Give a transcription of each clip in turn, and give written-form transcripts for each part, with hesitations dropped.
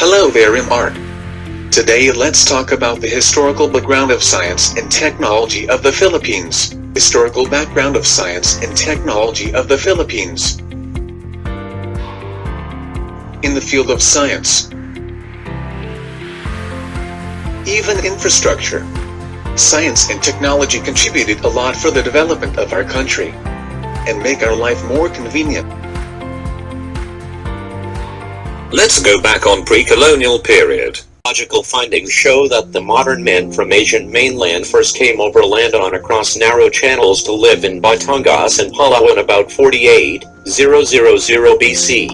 Hello there, Mark. Today let's talk about the historical background of science and technology of the Philippines. Historical background of science and technology of the Philippines. In the field of science, even infrastructure, science and technology contributed a lot for the development of our country and make our life more convenient. Let's go back on pre-colonial period. Archaeological findings show that the modern men from Asian mainland first came overland on across narrow channels to live in Batangas and Palawan about 48,000 BC.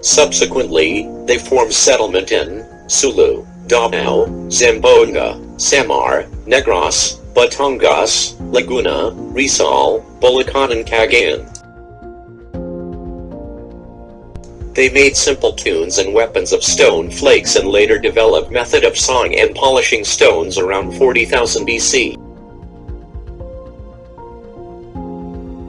Subsequently, they formed settlement in Sulu, Davao, Zamboanga, Samar, Negros, Batangas, Laguna, Rizal, Bulacan and Cagayan. They made simple tunes and weapons of stone flakes and later developed method of sawing and polishing stones around 40,000 BC.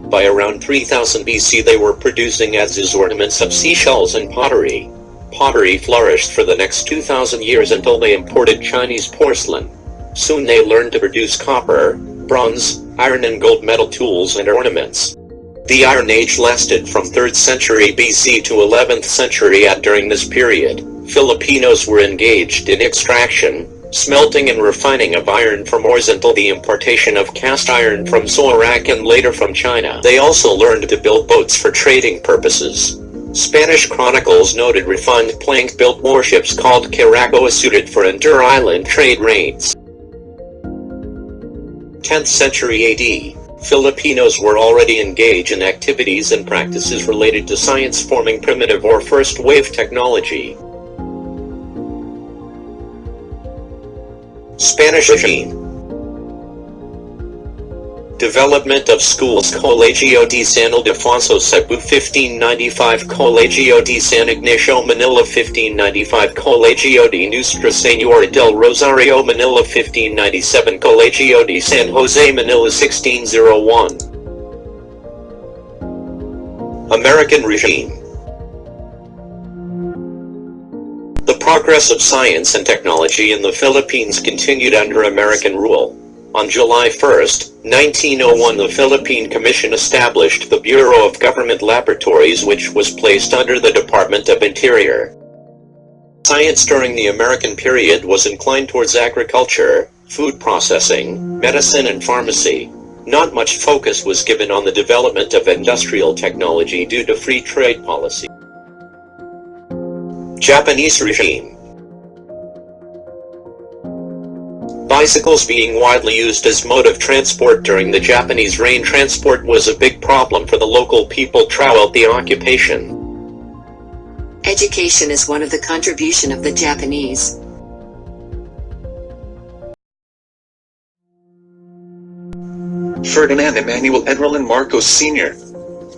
By around 3000 BC they were producing adzes, ornaments of seashells and pottery. Pottery flourished for the next 2,000 years until they imported Chinese porcelain. Soon they learned to produce copper, bronze, iron and gold metal tools and ornaments. The Iron Age lasted from 3rd century BC to 11th century. During this period, Filipinos were engaged in extraction, smelting and refining of iron from ores until the importation of cast iron from Sorak and later from China. They also learned to build boats for trading purposes. Spanish chronicles noted refined plank-built warships called caracoas suited for inter-island trade raids. 10th century AD. Filipinos were already engaged in activities and practices related to science, forming primitive or first-wave technology. Spanish regime. Development of schools. Colegio de San Ildefonso, Cebu 1595. Colegio de San Ignacio, Manila 1595. Colegio de Nuestra Señora del Rosario, Manila 1597. Colegio de San Jose, Manila 1601. American regime. The progress of science and technology in the Philippines continued under American rule. On July 1, 1901, the Philippine Commission established the Bureau of Government Laboratories, which was placed under the Department of Interior. Science during the American period was inclined towards agriculture, food processing, medicine and pharmacy. Not much focus was given on the development of industrial technology due to free trade policy. Japanese regime. Bicycles being widely used as mode of transport during the Japanese reign, transport was a big problem for the local people throughout the occupation. Education is one of the contribution of the Japanese. Ferdinand Emmanuel Edwin Marcos Sr.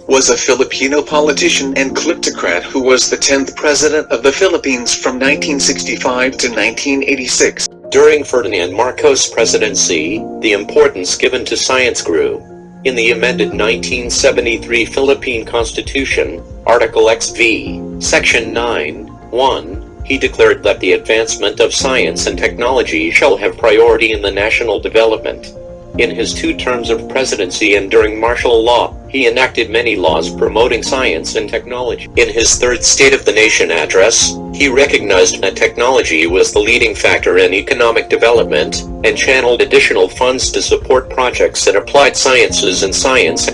was a Filipino politician and kleptocrat who was the 10th President of the Philippines from 1965 to 1986. During Ferdinand Marcos' presidency, the importance given to science grew. In the amended 1973 Philippine Constitution, Article XV, Section 9(1), he declared that the advancement of science and technology shall have priority in the national development. In his 2 terms of presidency and during martial law, he enacted many laws promoting science and technology. In his 3rd State of the Nation address, he recognized that technology was the leading factor in economic development, and channeled additional funds to support projects in applied sciences and science.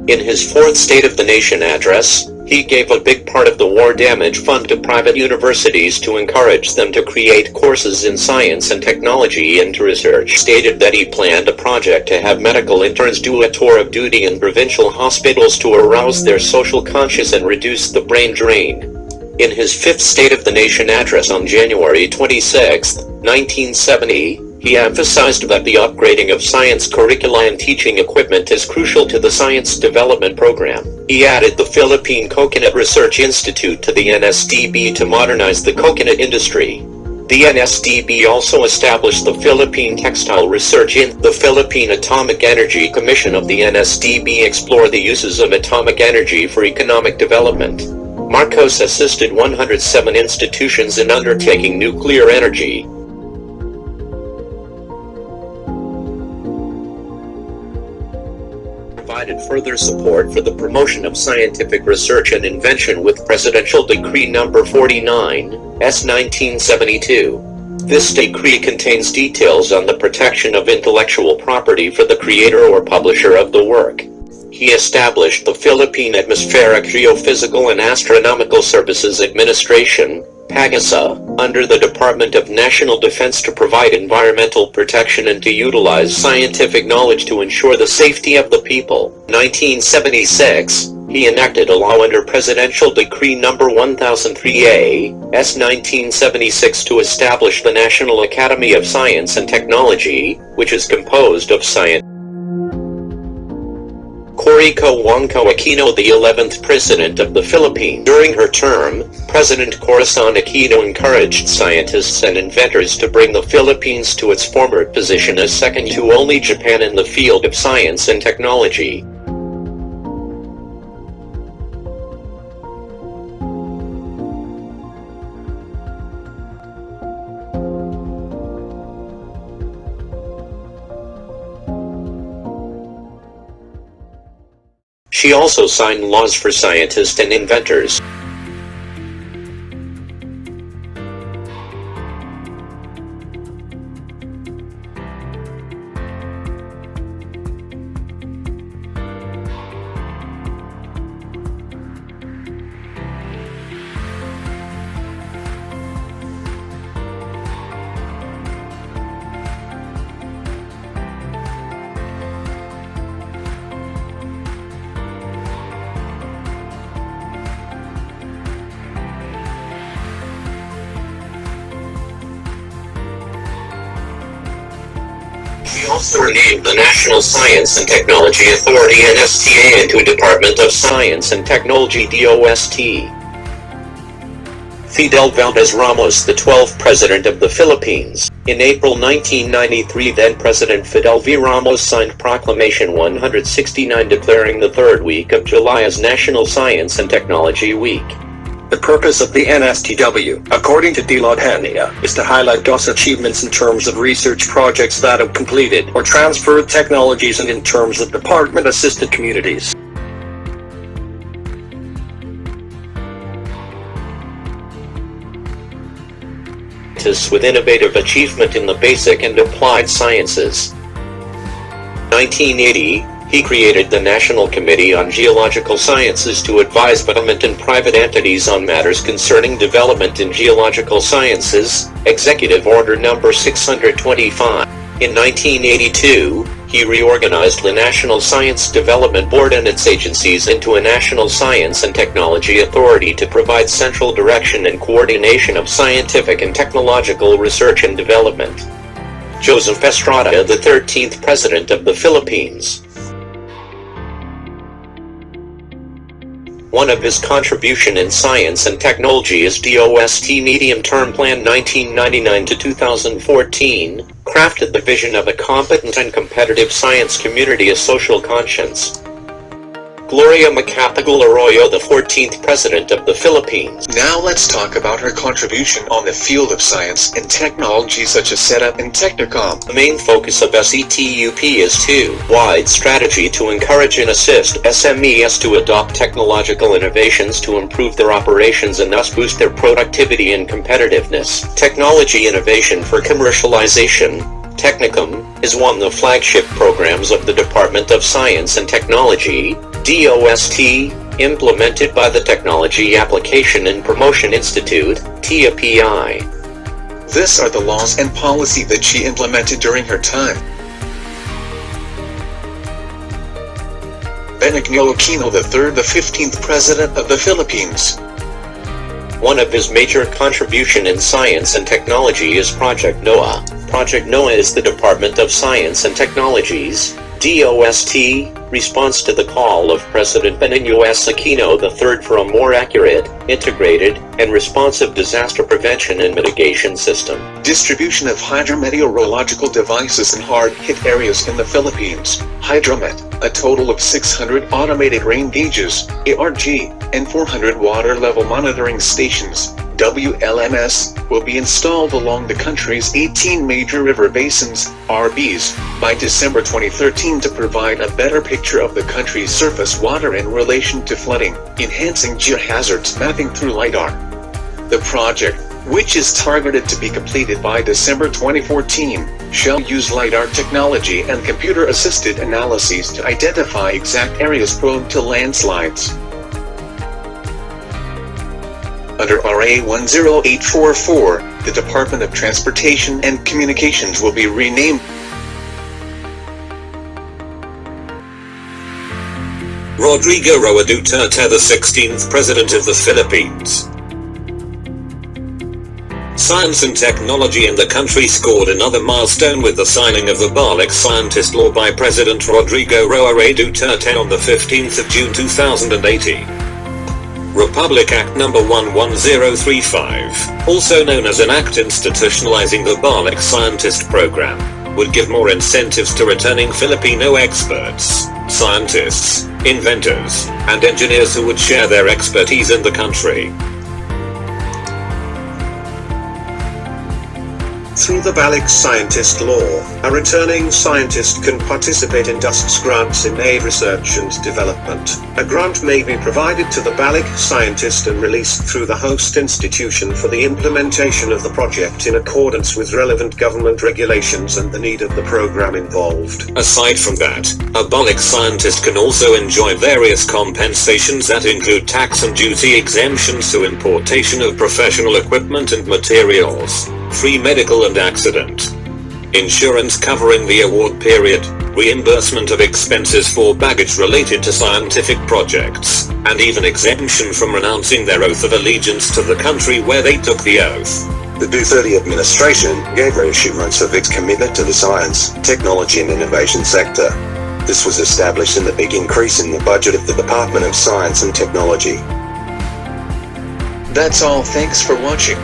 In his 4th State of the Nation address, he gave a big part of the war damage fund to private universities to encourage them to create courses in science and technology and to research. Stated that he planned a project to have medical interns do a tour of duty in provincial hospitals to arouse their social conscience and reduce the brain drain. In his 5th State of the Nation address on January 26, 1970, he emphasized that the upgrading of science curricula and teaching equipment is crucial to the science development program. He added the Philippine Coconut Research Institute to the NSDB to modernize the coconut industry. The NSDB also established the Philippine Textile Research in the Philippine Atomic Energy Commission of the NSDB explore the uses of atomic energy for economic development. Marcos assisted 107 institutions in undertaking nuclear energy. Provided further support for the promotion of scientific research and invention with Presidential Decree No. 49, S. 1972. This decree contains details on the protection of intellectual property for the creator or publisher of the work. He established the Philippine Atmospheric Geophysical and Astronomical Services Administration, PAGASA, under the Department of National Defense to provide environmental protection and to utilize scientific knowledge to ensure the safety of the people. 1976, he enacted a law under Presidential Decree No. 1003A, S. 1976 to establish the National Academy of Science and Technology, which is composed of science. Corico Wangco Aquino, the 11th President of the Philippines. During her term, President Corazon Aquino encouraged scientists and inventors to bring the Philippines to its former position as second to only Japan in the field of science and technology. She also signed laws for scientists and inventors. She also renamed the National Science and Technology Authority NSTA into Department of Science and Technology DOST. Fidel Valdez Ramos, the 12th President of the Philippines. In April 1993, then-President Fidel V. Ramos signed Proclamation 169 declaring the third week of July as National Science and Technology Week. The purpose of the NSTW, according to Daduya, is to highlight DOS achievements in terms of research projects that have completed or transferred technologies and in terms of department-assisted communities. With innovative achievement in the basic and applied sciences. 1980, he created the National Committee on Geological Sciences to advise government and private entities on matters concerning development in geological sciences, Executive Order No. 625. In 1982, he reorganized the National Science Development Board and its agencies into a National Science and Technology Authority to provide central direction and coordination of scientific and technological research and development. Joseph Estrada, the 13th President of the Philippines. One of his contribution in science and technology is DOST Medium Term Plan 1999 to 2014, crafted the vision of a competent and competitive science community, a social conscience. Gloria Macapagal Arroyo, the 14th President of the Philippines. Now let's talk about her contribution on the field of science and technology such as setup and Technicom. The main focus of SETUP is two-wide strategy to encourage and assist SMEs to adopt technological innovations to improve their operations and thus boost their productivity and competitiveness. Technology innovation for commercialization. Technicom is one of the flagship programs of the Department of Science and Technology, DOST, implemented by the Technology Application and Promotion Institute, TAPI. These are the laws and policy that she implemented during her time. Benigno Aquino III, the 15th President of the Philippines. One of his major contribution in science and technology is Project NOAA. Project NOAA is the Department of Science and Technology's DOST, response to the call of President Benigno Aquino III for a more accurate, integrated, and responsive disaster prevention and mitigation system. Distribution of hydrometeorological devices in hard-hit areas in the Philippines. Hydromet, a total of 600 automated rain gauges, ARG, and 400 water level monitoring stations, WLMS, will be installed along the country's 18 major river basins, RBs, by December 2013 to provide a better picture of the country's surface water in relation to flooding, enhancing geohazards mapping through LiDAR. The project, which is targeted to be completed by December 2014, shall use LiDAR technology and computer-assisted analyses to identify exact areas prone to landslides. Under RA 10844, the Department of Transportation and Communications will be renamed Rodrigo Roa Duterte, the 16th President of the Philippines. Science and technology in the country scored another milestone with the signing of the BALIC Scientist Law by President Rodrigo Roa Duterte on the 15th of June 2018. Republic Act No. 11035, also known as an act institutionalizing the BALIC Scientist Program, would give more incentives to returning Filipino experts, scientists, inventors, and engineers who would share their expertise in the country. Through the BALIC Scientist Law, a returning scientist can participate in DUST's grants in aid research and development. A grant may be provided to the BALIC scientist and released through the host institution for the implementation of the project in accordance with relevant government regulations and the need of the program involved. Aside from that, a BALIC scientist can also enjoy various compensations that include tax and duty exemptions to importation of professional equipment and materials, free medical and accident insurance covering the award period, reimbursement of expenses for baggage related to scientific projects, and even exemption from renouncing their oath of allegiance to the country where they took the oath. The Duterte administration gave reassurance of its commitment to the science, technology and innovation sector. This was established in the big increase in the budget of the Department of Science and Technology. That's all, thanks for watching.